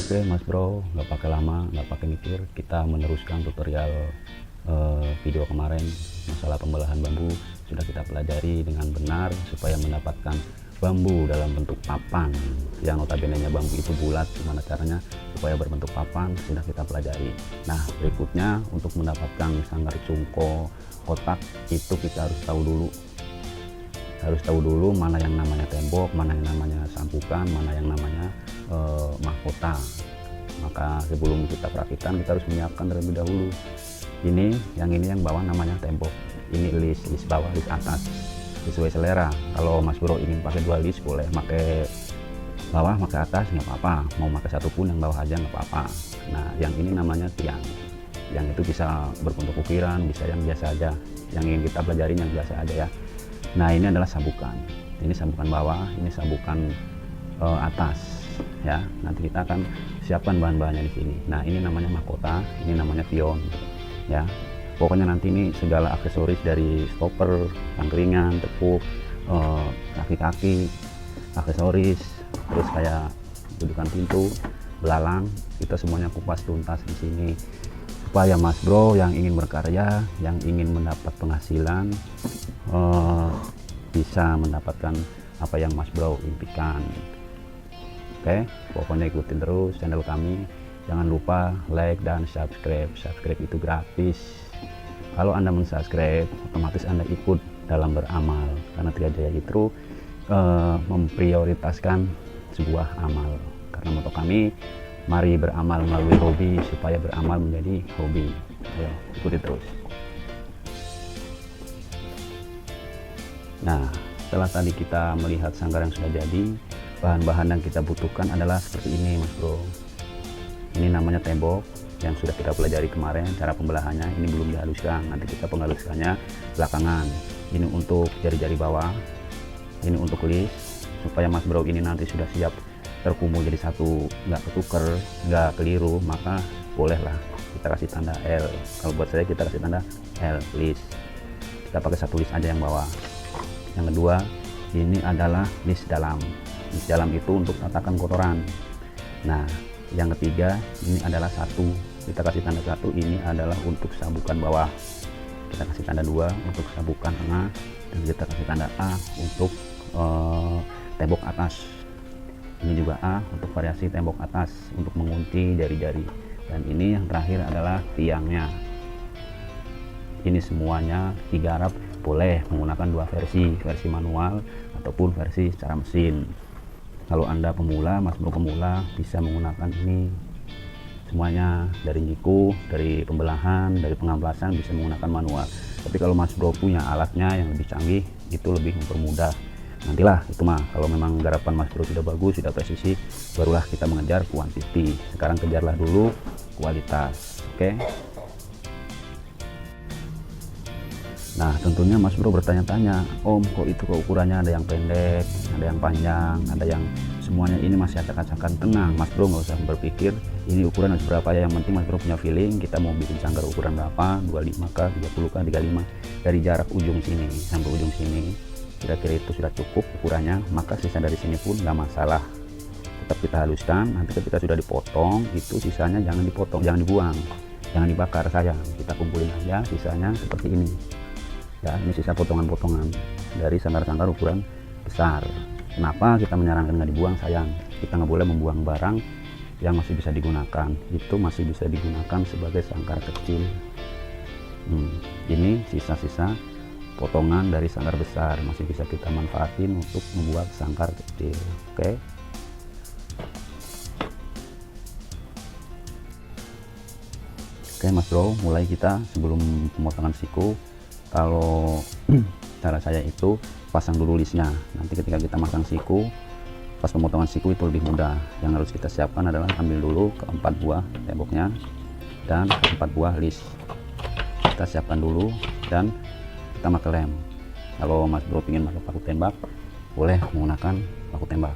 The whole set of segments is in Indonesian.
Oke Mas Bro, nggak pakai lama, nggak pakai mikir, kita meneruskan tutorial video kemarin. Masalah pembelahan bambu sudah kita pelajari dengan benar supaya mendapatkan bambu dalam bentuk papan yang notabene-nya bambu itu bulat. Gimana caranya supaya berbentuk papan sudah kita pelajari. Nah, berikutnya untuk mendapatkan sanggar cungko kotak itu kita harus tahu dulu mana yang namanya tembok, mana yang namanya sampukan, mana yang namanya mahkota. Maka sebelum kita perakitan kita harus menyiapkan terlebih dahulu. Ini yang bawah namanya tembok, ini list bawah, list atas, sesuai selera. Kalau Mas Bro ingin pakai dua list boleh, pakai bawah pakai atas nggak apa-apa, mau pakai satu pun yang bawah aja nggak apa-apa. Nah, yang ini namanya tiang, yang itu bisa berbentuk ukiran, bisa yang biasa aja, yang ingin kita pelajarin yang biasa aja ya. Nah, ini adalah sabukan, ini sabukan bawah, ini sabukan atas ya. Nanti kita akan siapkan bahan-bahannya di sini. Nah, ini namanya mahkota, ini namanya pion ya. Pokoknya nanti ini segala aksesoris dari stopper, tangkringan, tepuk, kaki-kaki, aksesoris, terus kayak dudukan pintu, belalang, kita semuanya kupas tuntas di sini supaya Mas Bro yang ingin berkarya, yang ingin mendapat penghasilan, bisa mendapatkan apa yang Mas Bro impikan. Oke, pokoknya ikutin terus channel kami. Jangan lupa like dan subscribe. Subscribe itu gratis. Kalau Anda mensubscribe, otomatis Anda ikut dalam beramal. Karena Tria Jaya itu memprioritaskan sebuah amal. Karena moto kami, mari beramal melalui hobi supaya beramal menjadi hobi. Ayo, ikuti terus. Nah, setelah tadi kita melihat sanggar yang sudah jadi, bahan-bahan yang kita butuhkan adalah seperti ini Mas Bro. Ini namanya tembok yang sudah kita pelajari kemarin, cara pembelahannya. Ini belum dihaluskan, nanti kita penghalusannya belakangan. Ini untuk jari-jari bawah, ini untuk list, supaya Mas Bro ini nanti sudah siap terkumpul jadi satu, nggak ketuker, nggak keliru, maka bolehlah kita kasih tanda L. Kalau buat saya kita kasih tanda L, list. Kita pakai satu list aja yang bawah. Yang kedua, ini adalah list dalam. List dalam itu untuk tatakan kotoran. Nah, yang ketiga ini adalah satu, kita kasih tanda satu, ini adalah untuk sabukan bawah. Kita kasih tanda dua untuk sabukan tengah, dan kita kasih tanda A untuk tembok atas. Ini juga A untuk variasi tembok atas untuk mengunci jari-jari. Dan ini yang terakhir adalah tiangnya. Ini semuanya digarap, boleh menggunakan dua versi manual ataupun versi secara mesin. Kalau Anda pemula, Mas Bro pemula, bisa menggunakan ini semuanya dari nyiku, dari pembelahan, dari pengamplasan, bisa menggunakan manual. Tapi kalau Mas Bro punya alatnya yang lebih canggih, itu lebih mempermudah. Nantilah itu mah, kalau memang garapan Mas Bro sudah bagus, sudah presisi, barulah kita mengejar quantity. Sekarang kejarlah dulu kualitas, oke? Nah, tentunya Mas Bro bertanya-tanya, Om, kok itu ukurannya ada yang pendek, ada yang panjang, ada yang semuanya ini masih acak-acakan. Tenang Mas Bro, nggak usah berpikir ini ukuran harus berapa ya, yang penting Mas Bro punya feeling. Kita mau bikin sanggar ukuran berapa, 25 kah, 30 kah, 35, dari jarak ujung sini sampai ujung sini kira-kira itu sudah cukup ukurannya, maka sisa dari sini pun nggak masalah. Tetap kita haluskan, nanti ketika sudah dipotong itu sisanya jangan dipotong, jangan dibuang, jangan dibakar sayang, kita kumpulin aja sisanya seperti ini ya. Ini sisa potongan-potongan dari sanggar-sanggar ukuran besar. Kenapa kita menyarankan nggak dibuang sayang? Kita nggak boleh membuang barang yang masih bisa digunakan, itu masih bisa digunakan sebagai sanggar kecil. Ini sisa-sisa potongan dari sanggar besar masih bisa kita manfaatin untuk membuat sanggar kecil. Oke, Mas Bro, mulai kita sebelum pemotongan siku. Kalau cara saya itu pasang dulu listnya, nanti ketika kita masang siku, pas pemotongan siku itu lebih mudah. Yang harus kita siapkan adalah ambil dulu keempat buah temboknya dan keempat buah list, kita siapkan dulu dan kita pakai lem. Kalau Mas Bro ingin pakai paku tembak, boleh menggunakan paku tembak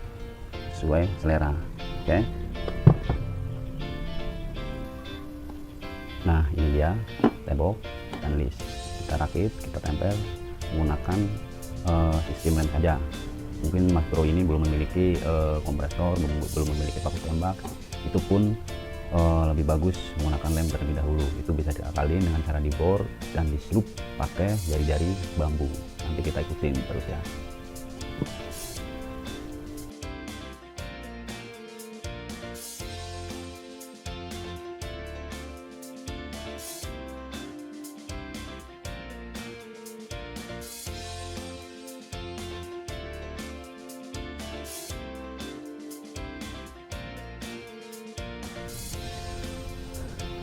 sesuai selera. Oke. Nah, ini dia tembok dan list. Kita rakit, kita tempel menggunakan sistem lem saja. Mungkin Mas Bro ini belum memiliki kompresor, belum memiliki paku tembak, itu pun lebih bagus menggunakan lem terlebih dahulu. Itu bisa diakalin dengan cara dibor dan disirup pakai jari-jari bambu. Nanti kita ikutin terus ya.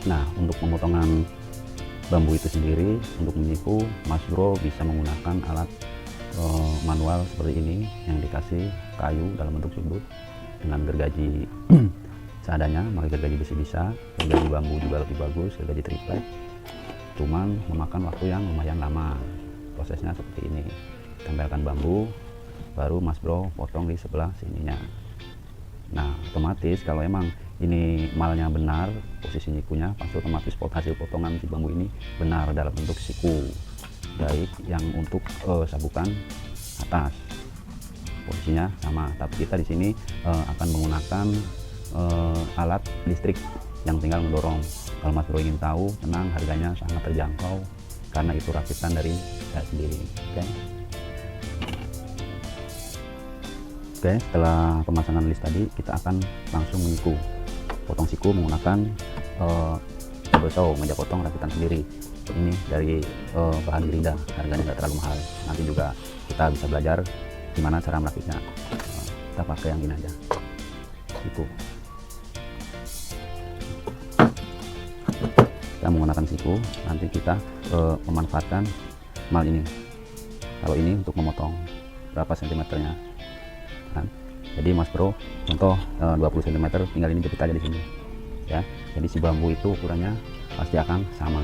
Nah, untuk pemotongan bambu itu sendiri, untuk menyiku, Mas Bro bisa menggunakan alat manual seperti ini yang dikasih kayu dalam bentuk sudut dengan gergaji seadanya. Pakai gergaji besi bisa, gergaji bambu juga lebih bagus, gergaji triplek. Cuman memakan waktu yang lumayan lama. Prosesnya seperti ini: tempelkan bambu, baru Mas Bro potong di sebelah sininya. Nah, otomatis kalau emang ini malnya benar, posisi nyikunya pasti otomatis hasil potongan si bambu ini benar dalam bentuk siku, baik yang untuk sabukan atas posisinya sama. Tapi kita di sini akan menggunakan alat listrik yang tinggal mendorong. Kalau Mas Bro ingin tahu, tenang, harganya sangat terjangkau karena itu rakitan dari saya sendiri. Oke, setelah pemasangan list tadi, kita akan langsung menyiku. Potong siku menggunakan table saw, meja potong rakitan sendiri. Ini dari bahan Gerinda, harganya nggak terlalu mahal. Nanti juga kita bisa belajar gimana cara merakitnya. Kita pakai yang ini aja, siku. Kita menggunakan siku, nanti kita memanfaatkan mal ini. Kalau ini untuk memotong berapa sentimeternya. Jadi Mas Bro, contoh 20 cm, tinggal ini jepit aja di sini ya. Jadi si bambu itu ukurannya pasti akan sama.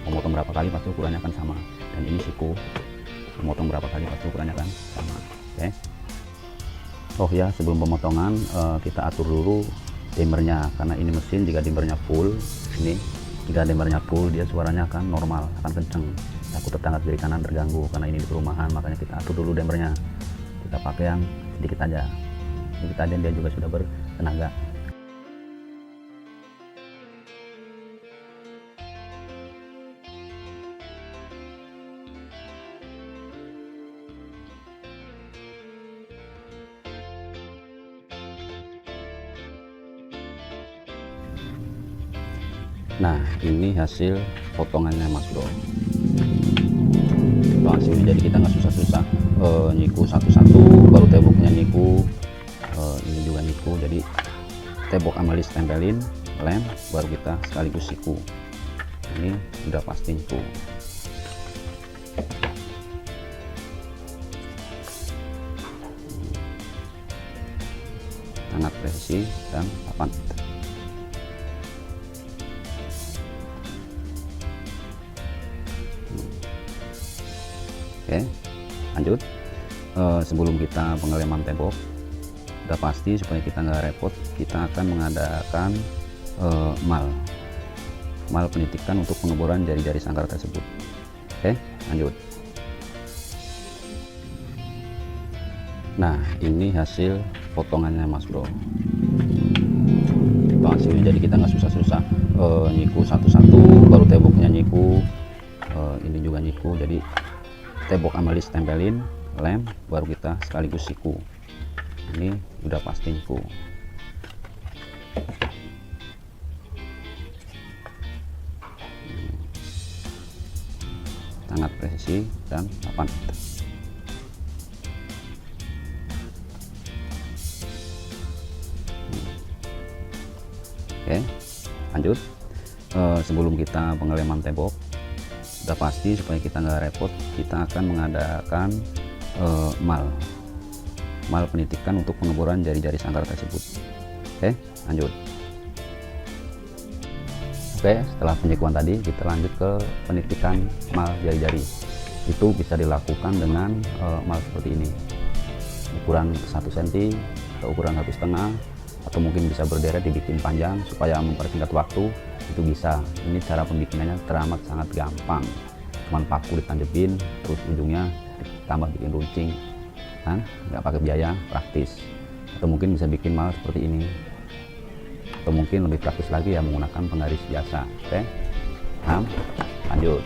Memotong berapa kali pasti ukurannya akan sama. Dan ini siku, memotong berapa kali pasti ukurannya akan sama. Oke. Oh ya, sebelum pemotongan kita atur dulu dimmernya, karena ini mesin jika dimmernya full, ini jika dimmernya full dia suaranya akan normal, akan kenceng. Aku tetangga kiri kanan terganggu karena ini di perumahan, makanya kita atur dulu dimmernya. Kita pakai yang sedikit aja, dia juga sudah bertenaga. Nah, ini hasil potongannya Mas Bro. Hasilnya, jadi kita nggak susah-susah nyiku satu-satu, baru temboknya nyiku, ini juga nyiku. Jadi tembok sama list tempelin, lem, baru kita sekaligus siku. Ini udah pasti nyiku. Sangat presisi dan tepat. Oke, lanjut. Sebelum kita pengeleman tembok, udah pasti supaya kita nggak repot, kita akan mengadakan mal penitikan untuk pengeboran jari-jari sangkar tersebut. Oke, lanjut. Nah, ini hasil potongannya Mas Bro. Itu hasilnya, jadi kita nggak susah-susah nyiku satu-satu, baru temboknya nyiku, ini juga nyiku. Jadi tembok sama list tempelin, lem, baru kita sekaligus siku. Ini udah pasti siku. Sangat presisi dan tepat. Oke, lanjut. Sebelum kita pengeleman tembok, udah pasti supaya kita nggak repot, kita akan mengadakan mal penitikan untuk pengeboran jari-jari sangkar tersebut. Oke, lanjut. Oke, setelah penyikuan tadi, kita lanjut ke penitikan mal jari-jari. Itu bisa dilakukan dengan mal seperti ini, ukuran 1 cm atau ukuran 1,5, atau mungkin bisa berderet dibikin panjang supaya mempersingkat waktu. Itu bisa. Ini cara pembikinannya teramat sangat gampang, cuman paku ditanjepin, terus ujungnya ditambah bikin runcing, kan, nggak pakai biaya, praktis. Atau mungkin bisa bikin malah seperti ini, atau mungkin lebih praktis lagi ya menggunakan penggaris biasa. Oke, nah, lanjut.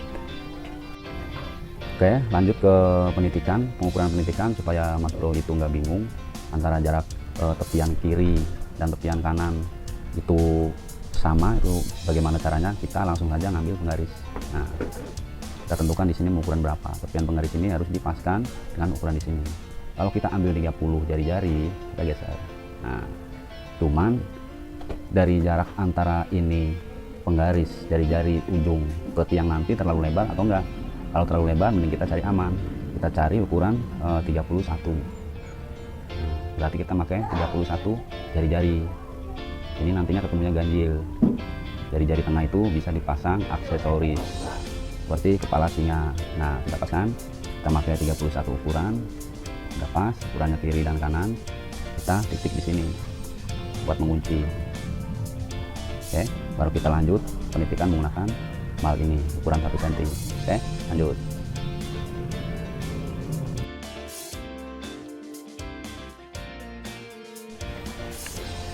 Oke, lanjut ke penitikan, pengukuran penitikan supaya Mas Bro itu nggak bingung antara jarak tepian kiri dan tepian kanan itu sama. Itu bagaimana caranya? Kita langsung saja ngambil penggaris. Nah, kita tentukan di sini ukuran berapa. Tepian penggaris ini harus dipaskan dengan ukuran di sini. Kalau kita ambil 30 jari-jari, kita geser. Nah, cuman dari jarak antara ini penggaris dari jari ujung ke tiang nanti terlalu lebar atau enggak. Kalau terlalu lebar mending kita cari aman. Kita cari ukuran 31. Berarti kita pakai 31 jari-jari. Ini nantinya ketemunya ganjil. Jari-jari tengah itu bisa dipasang aksesoris seperti kepala singa. Nah, kita pasang, kita pakai 31 ukuran. Udah pas ukurannya kiri dan kanan, kita titik di sini buat mengunci. Oke, baru kita lanjut penitikan menggunakan mal ini ukuran 1 cm. Oke, lanjut.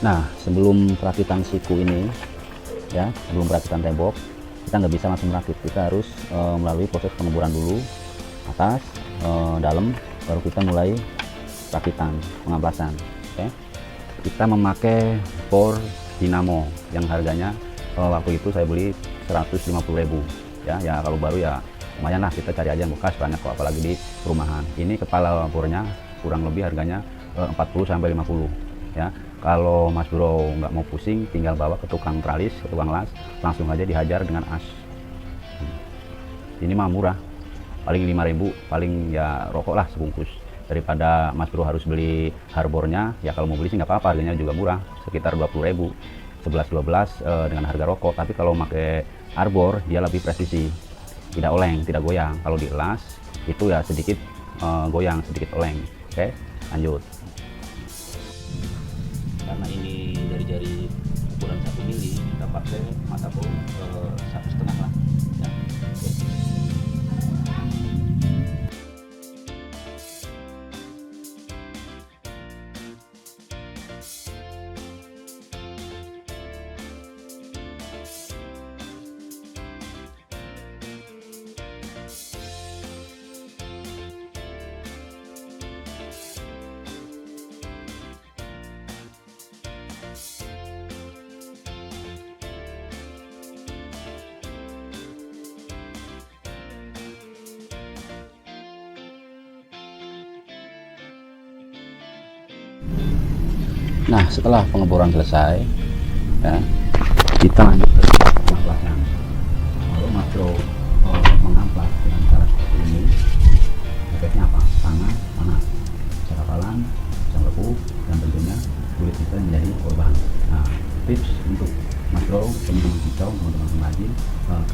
Nah, sebelum perakitan siku ini ya, sebelum perakitan tembok, kita nggak bisa langsung merakit. Kita harus melalui proses pengemburan dulu, atas, dalam, baru kita mulai perakitan, pengamplasan. Oke, kita memakai bor dinamo yang harganya waktu itu saya beli 150.000 ya. Kalau baru ya lumayan lah, kita cari aja yang bekas banyak kok, apalagi di perumahan. Ini kepala bornya kurang lebih harganya 40-50 ya. Kalau Mas Bro nggak mau pusing, tinggal bawa ke tukang tralis, ke tukang las, langsung aja dihajar dengan as. Ini mah murah, paling 5.000, paling ya rokok lah sebungkus. Daripada Mas Bro harus beli harbornya, ya kalau mau beli sih nggak apa-apa, harganya juga murah, sekitar 20.000, 11-12 dengan harga rokok. Tapi kalau pakai harbor dia lebih presisi, tidak oleng, tidak goyang. Kalau dielas itu ya sedikit goyang, sedikit oleng. Oke, lanjut. Karena ini dari jari ukuran 1 mili, kita pakai mata bor 1,5 lah ya. Nah, setelah pengeboran selesai ya, kita lanjut ke pengamplasan. Kalau Mas Bro mengamplas dengan cara seperti ini, efeknya apa? Tangan panas, cakapalan, jam lekuk, dan tentunya kulit kita menjadi korban. Nah, tips untuk Mas Bro, teman-teman kicau, teman-teman pengrajin,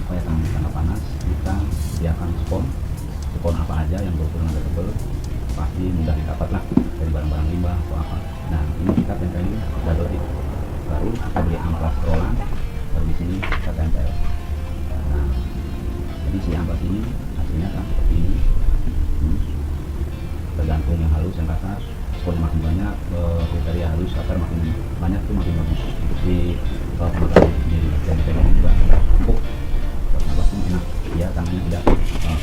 supaya tangan kita nggak panas, kita sediakan spon apa aja yang berukuran agak tebal, pasti mudah didapat lah dari barang-barang limbah atau apa. Nah, ini kita tempelin double tip, baru kita beli amplas rolan, baru di sini kita tempel. Nah, jadi si amplas ini hasilnya kan seperti ini. Tergantung yang halus, yang kasar. Spon makin banyak, kriteria halus kasar makin banyak tuh makin bagus. Untuk si pemakai sendiri dan tempelnya juga empuk, amplasnya enak. Dia tangannya tidak panas.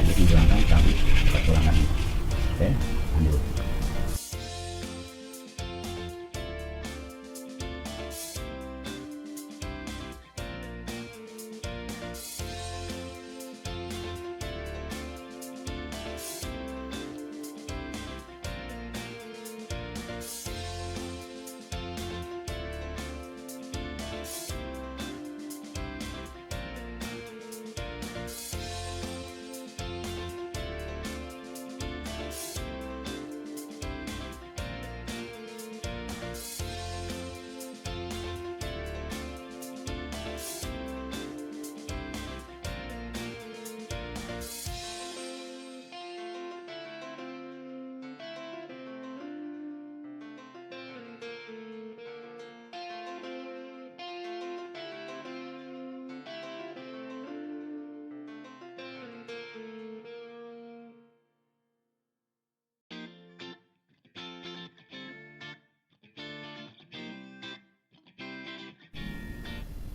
Jadi menghilangkan cabut pertulangan. Oke, lanjut.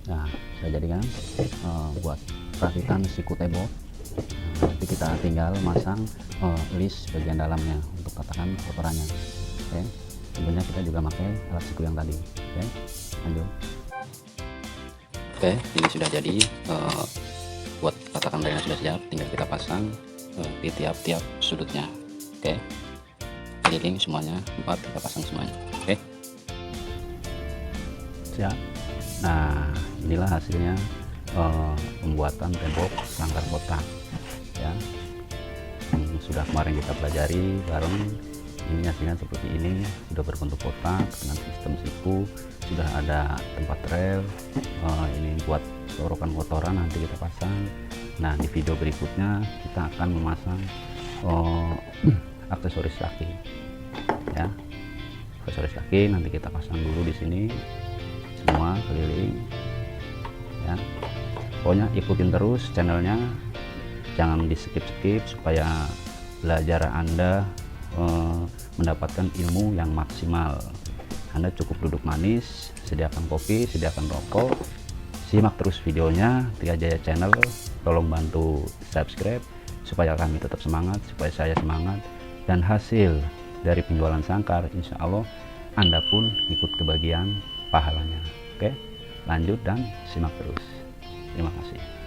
Nah, saya jadikan buat rakitan siku tembok. Nanti kita tinggal masang list bagian dalamnya untuk tatakan kotorannya. Oke, tentunya kita juga pakai alat siku yang tadi. Oke, lanjut. Oke, ini sudah jadi. Buat tatakan drainase sudah siap, tinggal kita pasang di tiap-tiap sudutnya. Oke, jadi semuanya 4 kita pasang semuanya. Oke, siap. Nah, inilah hasilnya pembuatan tembok sangkar kotak ya, sudah kemarin kita pelajari bareng. Ini hasilnya seperti ini, sudah berbentuk kotak dengan sistem siku, sudah ada tempat rel. Ini buat sorokan kotoran nanti kita pasang. Nah, di video berikutnya kita akan memasang aksesoris kaki ya. Aksesoris kaki nanti kita pasang dulu di sini semua keliling ya. Pokoknya ikutin terus channelnya, jangan di skip supaya belajar Anda mendapatkan ilmu yang maksimal. Anda cukup duduk manis, sediakan kopi, sediakan rokok, simak terus videonya Tria Jaya Channel. Tolong bantu subscribe supaya kami tetap semangat, supaya saya semangat, dan hasil dari penjualan sangkar insya Allah Anda pun ikut kebagian pahalanya. Oke, lanjut dan simak terus. Terima kasih.